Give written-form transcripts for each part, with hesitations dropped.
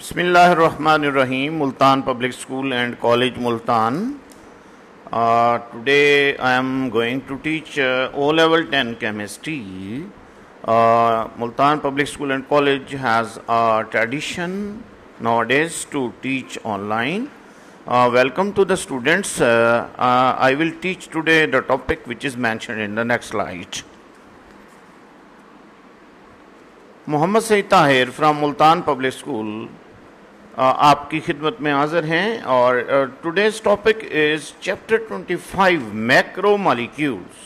Bismillahirrahmanirrahim, Multan Public School and College, Multan. Today I am going to teach O-Level 10 Chemistry. Multan Public School and College has a tradition nowadays to teach online. Welcome to the students. I will teach today the topic which is mentioned in the next slide. Mohammad Saeed Tahir from Multan public school आपकी खिदमत में हाजिर हैं और today's topic is chapter 25 macromolecules.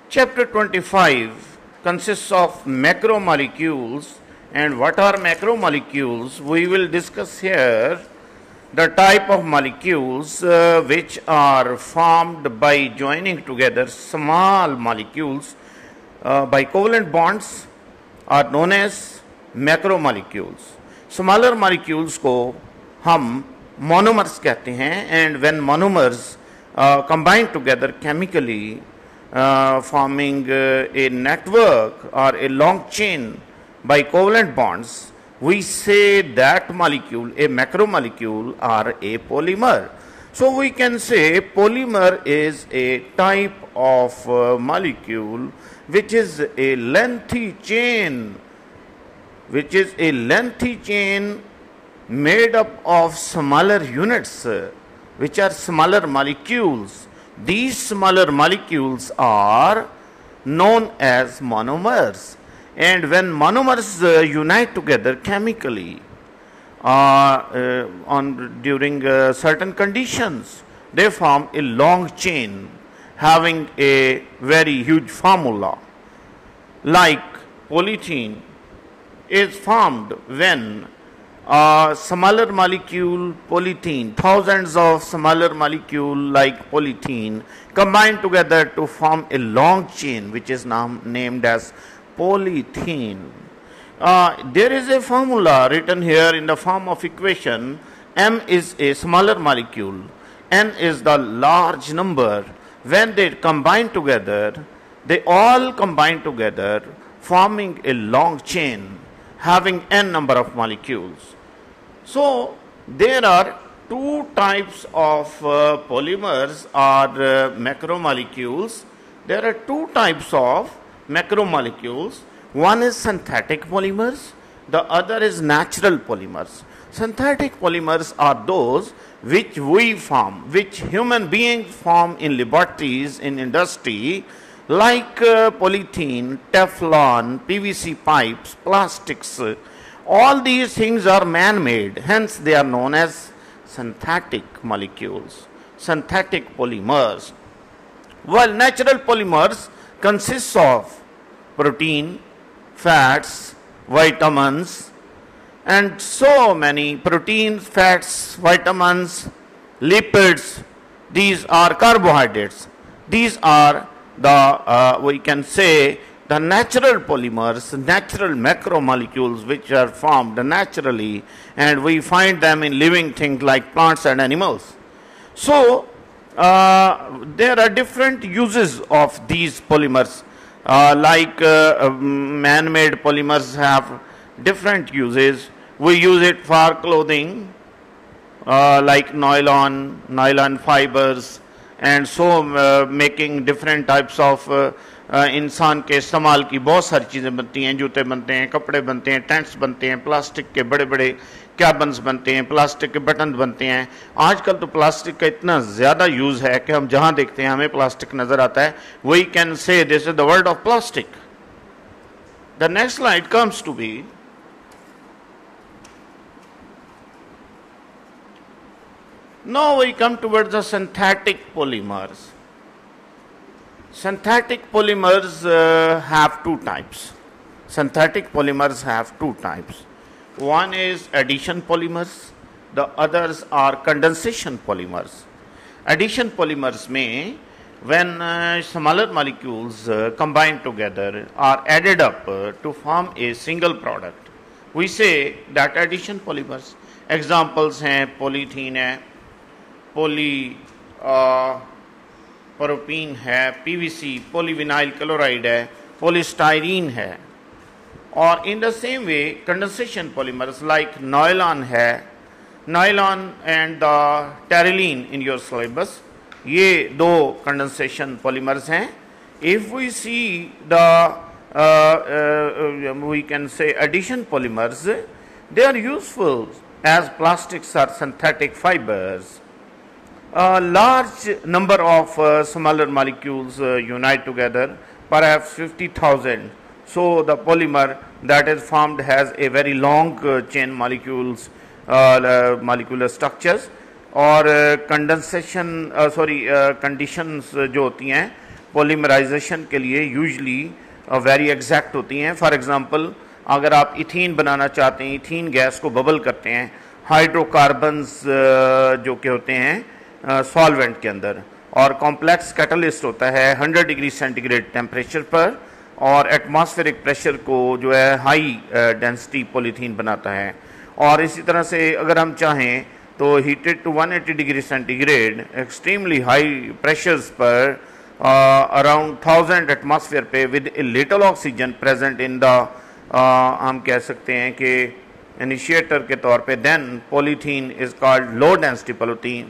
Chapter 25 consists of macromolecules, and what are macromolecules? We will discuss here the type of molecules which are formed by joining together small molecules by covalent bonds are known as macromolecules. Smaller molecules को हम monomers कहते हैं, and when monomers combine together chemically forming a network or a long chain by covalent bonds, we say that molecule a macromolecule or a polymer. So we can say polymer is a type of molecule which is a lengthy chain, made up of smaller units which are smaller molecules. These smaller molecules are known as monomers. And when monomers unite together chemically during certain conditions, they form a long chain having a very huge formula. Like polythene is formed when a smaller molecule polythene, thousands of smaller molecule like polythene combine together to form a long chain which is now named as polythene. There is a formula written here in the form of equation. M is a smaller molecule, N is the large number. When they combine together, they all combine together forming a long chain having N number of molecules. So there are two types of polymers or macromolecules. There are two types of macromolecules. One is synthetic polymers, the other is natural polymers. Synthetic polymers are those which we form, which human beings form in laboratories, in industry, like polythene, Teflon, PVC pipes, plastics. All these things are man-made, hence they are known as synthetic molecules, synthetic polymers. While natural polymers consists of protein, fats, vitamins, and so many proteins, fats, vitamins, lipids. These are carbohydrates. These are the we can say the natural polymers, natural macromolecules which are formed naturally, and we find them in living things like plants and animals. So there are different uses of these polymers. Like man-made polymers have different uses. We use it for clothing, like nylon fibers, and so making different types of इंसान के इस्तेमाल की बहुत सारी चीज़ें बनती हैं. जूते बनते हैं, कपड़े बनते हैं, टेंट्स बनते हैं, प्लास्टिक के बड़े बड़े कैबन्स बनते हैं, प्लास्टिक के बटन बनते हैं. आजकल तो प्लास्टिक का इतना ज़्यादा यूज़ है कि हम जहाँ देखते हैं हमें प्लास्टिक नज़र आता है. We can say this is the world of plastic. The next slide comes to be now we come towards the synthetic polymers. Synthetic polymers have two types. Synthetic polymers have two types. One is addition polymers, the others are condensation polymers. Addition polymers में when smaller molecules combine together are added up to form a single product, we say that addition polymers. Examples हैं polythene है, polypropene है, PVC, polyvinyl chloride है, polystyrene है. और in the same way condensation polymers like nylon है, nylon and the terylene in your syllabus, ये दो condensation polymers हैं. If we see the we can say addition polymers, they are useful as plastics or synthetic fibers. A large number of smaller molecules unite together, perhaps 50,000. So the polymer that is formed has a very long chain molecules, molecular structures. और condensation conditions जो होती हैं polymerisation के लिए usually very exact होती हैं. For example अगर आप इथीन बनाना चाहते हैं, इथीन गैस को बबल करते हैं, हाइड्रोकार्बन्स जो के होते हैं सॉल्वेंट के अंदर, और कॉम्प्लेक्स कैटलिस्ट होता है 100 डिग्री सेंटीग्रेड टेम्परेचर पर, और एटमॉस्फेरिक प्रेशर को जो है हाई डेंसिटी पॉलीथीन बनाता है. और इसी तरह से अगर हम चाहें तो heated to 180 degree centigrade extremely high pressures पर अराउंड 1000 एटमॉस्फेयर पे with a little oxygen present in the, हम कह सकते हैं कि इनिशिएटर के तौर पे, then polythene is called low density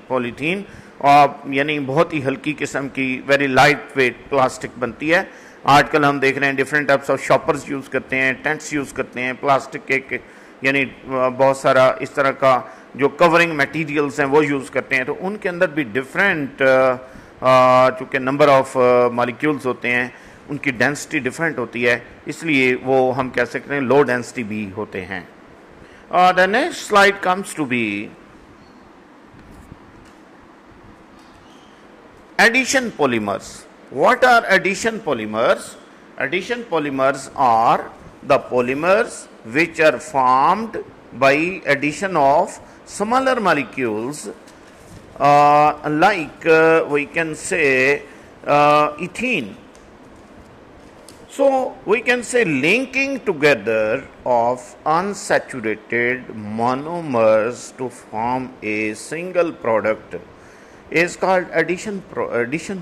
polythene, और यानी बहुत ही हल्की किस्म की वेरी लाइट वेट प्लास्टिक बनती है. आजकल हम देख रहे हैं different types of shoppers use करते हैं, टेंट्स यूज़ करते हैं, प्लास्टिक के यानी बहुत सारा इस तरह का जो कवरिंग मटेरियल्स हैं वो यूज़ करते हैं. तो उनके अंदर भी डिफरेंट चूँकि नंबर ऑफ मॉलिक्यूल्स होते हैं, उनकी डेंसिटी डिफरेंट होती है, इसलिए वो हम कह सकते हैं लो डेंसिटी भी होते हैं. The next slide comes to be addition polymers. What are addition polymers? Addition polymers are the polymers which are formed by addition of smaller molecules, like we can say ethene. So we can say linking together of unsaturated monomers to form a single product is called addition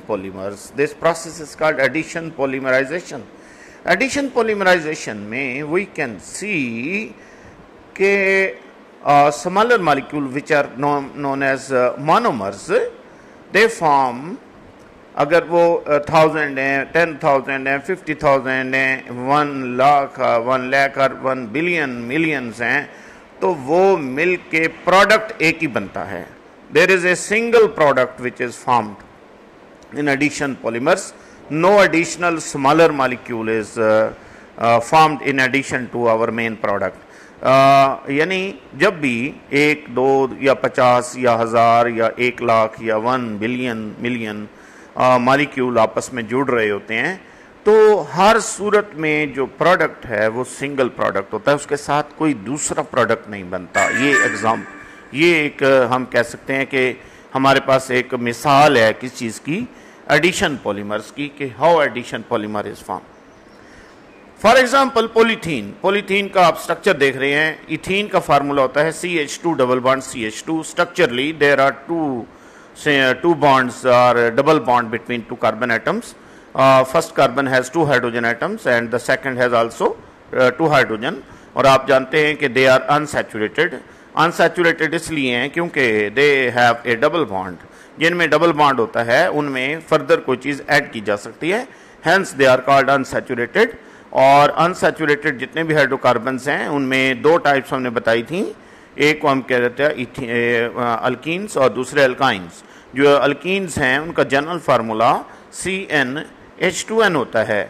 polymers. This process is called addition polymerization. Addition polymerization में we can see के smaller molecule which are known as monomers, they form, अगर वो 1000 हैं, 10,000 हैं, 50,000 हैं, 1 लाख और 1 billion millions हैं, तो वो मिल के प्रोडक्ट एक ही बनता है. There is a single product which is formed in addition polymers. No additional smaller molecule is formed in addition to our main product. यानी जब भी 1, 2 या 50 या 1000 या 1 लाख या 1 बिलियन मिलियन मॉलिक्यूल आपस में जुड़ रहे होते हैं, तो हर सूरत में जो प्रोडक्ट है वो सिंगल प्रोडक्ट होता है, उसके साथ कोई दूसरा प्रोडक्ट नहीं बनता. ये एक हम कह सकते हैं कि हमारे पास एक मिसाल है किस चीज़ की, एडिशन पॉलीमर्स की, कि how addition polymer is form. For example polythene का आप स्ट्रक्चर देख रहे हैं. इथीन का फार्मूला होता है CH2 double bond CH2. Structurally there are two bonds or double bond between two carbon atoms. First carbon has 2 hydrogen atoms and the second has also 2 hydrogen. और आप जानते हैं कि they are unsaturated इसलिए हैं क्योंकि they have a double bond. जिनमें double bond होता है उनमें फर्दर कोई चीज़ ऐड की जा सकती है, hence they are called unsaturated. और अनसैचुरेटेड जितने भी हाइड्रोकार्बन्स हैं उनमें 2 टाइप्स हमने बताई थी. एक को हम कह देते हैं अल्कीन्स और दूसरे अल्काइंस. जो अल्कीन्स हैं उनका जनरल फार्मूला CnH2n होता है.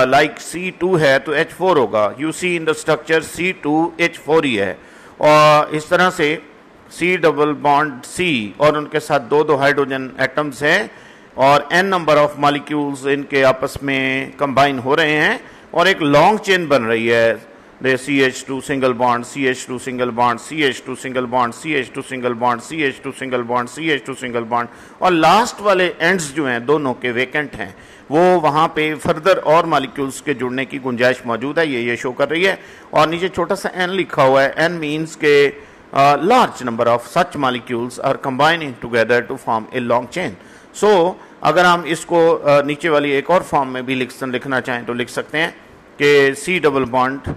लाइक C2 है तो H4 होगा. You see in the structure C2H4 ही है. और इस तरह से C डबल बॉन्ड C और उनके साथ 2 हाइड्रोजन एटम्स हैं और n नंबर ऑफ मॉलिक्यूल्स इनके आपस में कंबाइन हो रहे हैं और एक लॉन्ग चेन बन रही है. CH2 single bond, CH2 single bond, CH2 single bond, CH2 single bond, CH2 single bond, CH2 single bond. और लास्ट वाले एंड्स जो हैं दोनों के वेकेंट हैं, वो वहाँ पे फर्दर और मॉलिक्यूल्स के जुड़ने की गुंजाइश मौजूद है. ये शो कर रही है. और नीचे छोटा सा n लिखा हुआ है. n मीन्स के large number of such molecules are combining together to form a long chain. So अगर हम इसको नीचे वाली एक और फॉर्म में भी लिखना चाहें तो लिख सकते हैं कि C डबल बॉन्ड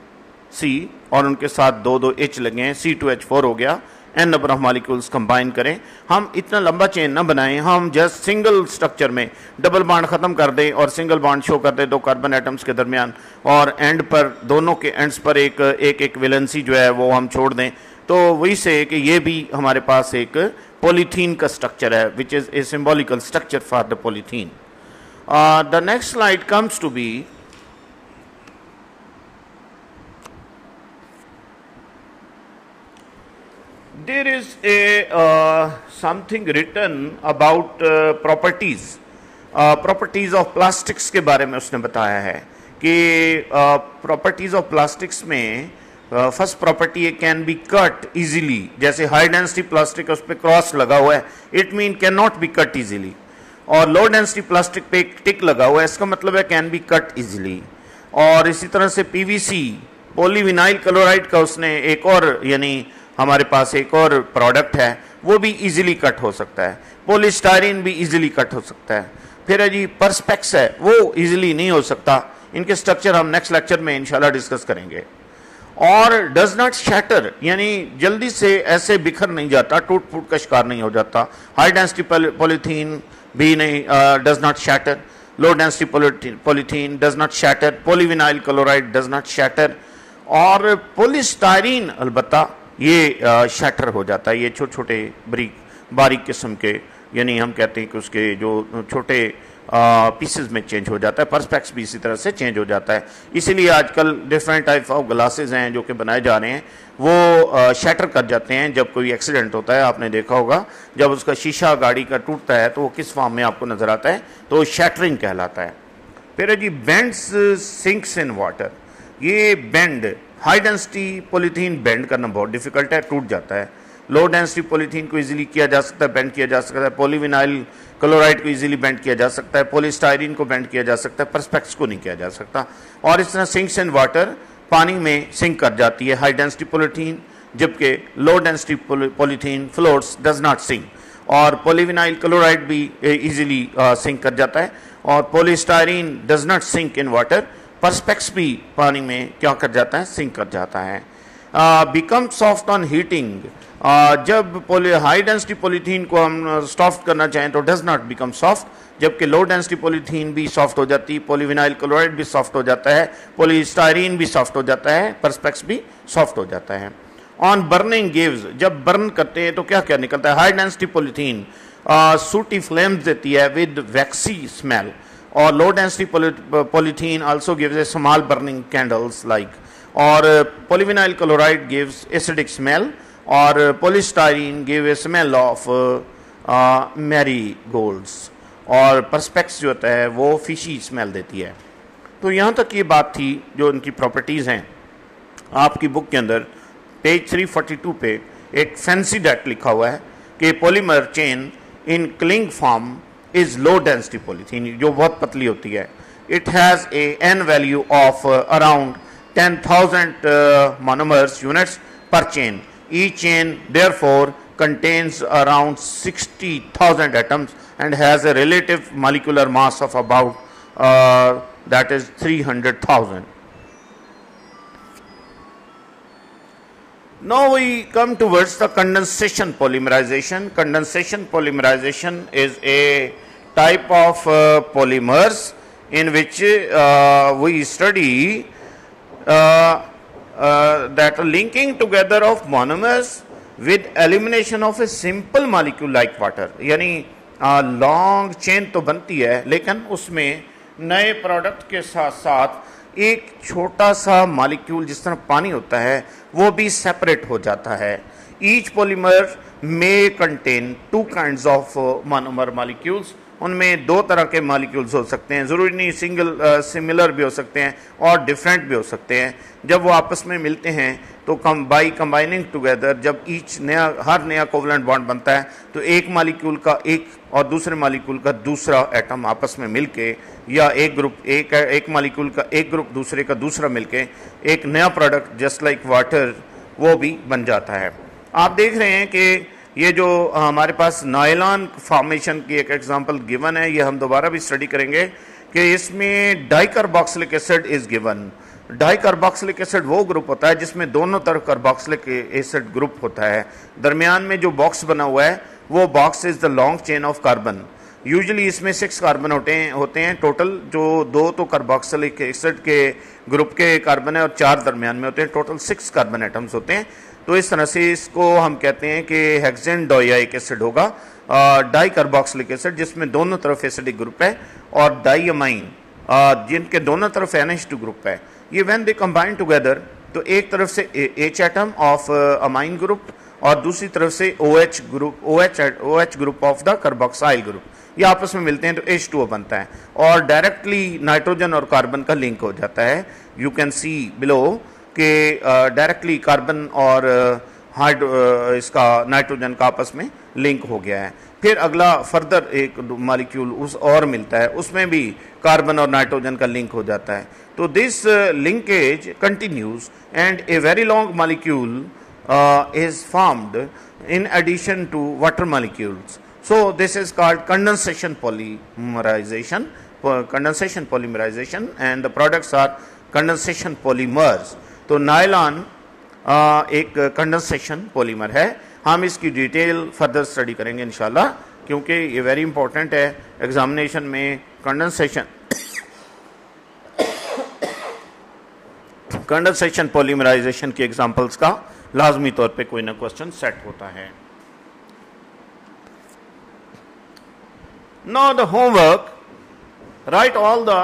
C और उनके साथ दो दो H लगे हैं, C2H4 हो गया, n number of molecules combine करें। हम इतना लंबा चेन ना बनाएं, हम जस्ट सिंगल स्ट्रक्चर में डबल बॉन्ड खत्म कर दें और सिंगल बॉन्ड शो कर दें दो कार्बन एटम्स के दरमियान, और एंड पर दोनों के एंड्स पर एक एक वैलेंसी जो है वो हम छोड़ दें, तो वही से कि ये भी हमारे पास एक पॉलीथीन का स्ट्रक्चर है, which is a symbolical structure for the polythene. The next slide comes to be there is a something written about properties of plastics के बारे में उसने बताया है कि properties of plastics में first property can be cut easily, जैसे high density plastic उस पर क्रॉस लगा हुआ है, it mean can not be cut easily, और लो डेंसिटी प्लास्टिक पे एक टिक लगा हुआ है, इसका मतलब है कैन बी कट इजीली। और इसी तरह से पीवीसी पॉलीविनाइल क्लोराइड का उसने एक और, यानी हमारे पास एक और प्रोडक्ट है, वो भी इजीली कट हो सकता है। पॉलीस्टाइरीन भी इजीली कट हो सकता है। फिर है जी पर्सपेक्स है, वो इजीली नहीं हो सकता, इनके स्ट्रक्चर हम नेक्स्ट लेक्चर में इंशाल्लाह डिस्कस करेंगे। और डज नॉट शैटर, यानी जल्दी से ऐसे बिखर नहीं जाता, टूट फूट का शिकार नहीं हो जाता। हाई डेंसिटी पॉलीथीन भी नहीं, does not shatter. Low density polythene does not shatter. Polyvinyl chloride does not shatter. और पॉलीस्टाइरीन अलबत्ता ये शैटर हो जाता है, ये छोटे छोटे बारीक किस्म के, यानी हम कहते हैं कि उसके जो छोटे पीसेस में चेंज हो जाता है। पर्सपेक्स भी इसी तरह से चेंज हो जाता है। इसीलिए आजकल डिफरेंट टाइप ऑफ ग्लासेस हैं जो कि बनाए जा रहे हैं, वो शैटर कर जाते हैं जब कोई एक्सीडेंट होता है। आपने देखा होगा जब उसका शीशा गाड़ी का टूटता है तो वो किस फॉर्म में आपको नजर आता है, तो शैटरिंग कहलाता है। फिर है जी बेंड्स सिंक्स इन वाटर। ये bend, high density polythene bend करना बहुत डिफिकल्ट है, टूट जाता है। लो डेंसिटी पॉलीथीन को इजीली किया जा सकता है, बेंड किया जा सकता है। पॉलीविनाइल क्लोराइड को इजीली बेंड किया जा सकता है। पॉलीस्टाइरीन को बेंड किया जा सकता है, पर्सपेक्स को नहीं किया जा सकता। और इस तरह सिंक्स इन वाटर, पानी में सिंक कर जाती है हाई डेंसिटी पॉलीथीन, जबकि low density polythene floats, does not sink. और पॉलीविनाइल क्लोराइड भी इजीली सिंक कर जाता है। और polystyrene does not sink in water, perspex भी पानी में क्या कर जाता है, सिंक कर जाता है। बिकम सॉफ्ट ऑन हीटिंग, जब हाई डेंसिटी पॉलीथीन को हम सॉफ्ट करना चाहें तो डज नॉट बिकम सॉफ्ट, जबकि लो डेंसिटी पॉलीथीन भी सॉफ्ट हो जाती है। पॉलीविनाइल क्लोराइड भी सॉफ्ट हो जाता है, पॉलीस्टाइरीन भी सॉफ्ट हो जाता है, पर्सपेक्स भी सॉफ्ट हो जाता है। ऑन बर्निंग गिव्स, जब बर्न करते हैं तो क्या क्या निकलता है। High density polythene sooty flames देती है विद वैक्सी स्मेल, और low density polythene also gives a small burning candles like. और polyvinyl chloride gives acidic smell, और polystyrene give a smell of marigolds, और पर्सपेक्स जो होता है वो फिशी स्मेल देती है। तो यहाँ तक ये बात थी जो इनकी प्रॉपर्टीज़ हैं। आपकी बुक के अंदर पेज 342 पे एक फैंसी डेट लिखा हुआ है कि polymer chain in cling form is low density polythene, जो बहुत पतली होती है। It has a n value of around 10,000 monomers units per chain. Each chain therefore contains around 60,000 atoms and has a relative molecular mass of about that is 300,000. Now we come towards the condensation polymerization. Condensation polymerization is a type of polymers in which we study that linking together of monomers with elimination of a simple molecule like water, यानी long chain तो बनती है लेकिन उसमें नए product के साथ साथ एक छोटा सा मॉलिक्यूल जिस तरह पानी होता है वो भी सेपरेट हो जाता है। ईच पॉलीमर में contain two kinds of monomer molecules, उनमें दो तरह के मॉलिक्यूल्स हो सकते हैं, ज़रूरी नहीं सिंगल सिमिलर भी हो सकते हैं और डिफरेंट भी हो सकते हैं। जब वो आपस में मिलते हैं तो बाई कंबाइनिंग टुगेदर, जब हर नया कोवलेंट बॉन्ड बनता है तो एक मॉलिक्यूल का एक और दूसरे मॉलिक्यूल का दूसरा एटम आपस में मिलके, या एक ग्रुप एक मॉलिक्यूल का एक ग्रुप दूसरे का दूसरा मिलके एक नया प्रोडक्ट जस्ट लाइक वाटर वो भी बन जाता है। आप देख रहे हैं कि ये जो हमारे पास नायलॉन फॉर्मेशन की एक एग्जांपल गिवन है, ये हम दोबारा भी स्टडी करेंगे कि इसमें dicarboxylic acid is given. Di carboxylic acid वो ग्रुप होता है जिसमें दोनों तरफ कार्बोक्सिलिक एसिड ग्रुप होता है, दरमियान में जो बॉक्स बना हुआ है वो box is the long chain of carbon. Usually इसमें 6 कार्बन होते हैं टोटल, जो 2 तो कार्बोक्सिलिक एसिड के ग्रुप के कार्बन है और 4 दरमियान में होते हैं, टोटल 6 कार्बन एटम्स होते हैं। तो इस तरह से इसको हम कहते हैं कि हेक्सेन डोइक एसिड होगा, डाई कार्बोक्सिलिक एसिड जिसमें दोनों तरफ एसिडिक ग्रुप है, और डाई अमाइन जिनके दोनों तरफ NH2 ग्रुप है। ये व्हेन दे कंबाइन टुगेदर तो एक तरफ से H atom of amine group और दूसरी तरफ से OH group of the carboxyl group, ये आपस में मिलते हैं तो H2O बनता है और डायरेक्टली नाइट्रोजन और कार्बन का लिंक हो जाता है। यू कैन सी बिलो कि डायरेक्टली कार्बन और इसका नाइट्रोजन का आपस में लिंक हो गया है। फिर अगला फर्दर एक मॉलिक्यूल उस और मिलता है, उसमें भी कार्बन और नाइट्रोजन का लिंक हो जाता है। तो this linkage continues and a very long molecule is formed in addition to water molecules. So this is called condensation polymerization, and the products are condensation polymers. तो नायलॉन एक condensation polymer है। हम इसकी detail further study करेंगे इंशाल्लाह, क्योंकि ये very important है एग्जामिनेशन में। कंडेंसेशन पॉलीमराइजेशन की एग्जांपल्स का लाजमी तौर पे कोई ना क्वेश्चन सेट होता है। Now the homework, write all the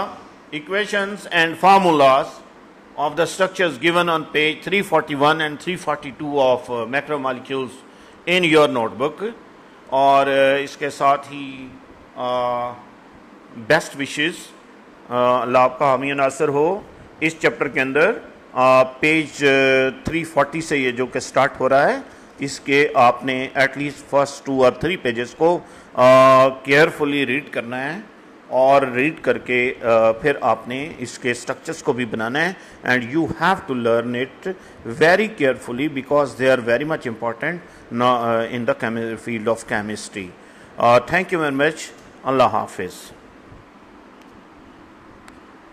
equations and formulas of the structures given on page 341 and 342 of macromolecules in your notebook, और इसके साथ ही बेस्ट विशेस अल्लाह आपका हामी नासर हो। इस चैप्टर के अंदर पेज 340 से ये जो कि स्टार्ट हो रहा है, इसके आपने एटलीस्ट फर्स्ट 2 और 3 पेजेस को केयरफुली रीड करना है, और रीड करके फिर आपने इसके स्ट्रक्चर्स को भी बनाना है। And you have to learn it very carefully because they are very much important in the field of chemistry. Thank you very much. अल्लाह हाफिज़।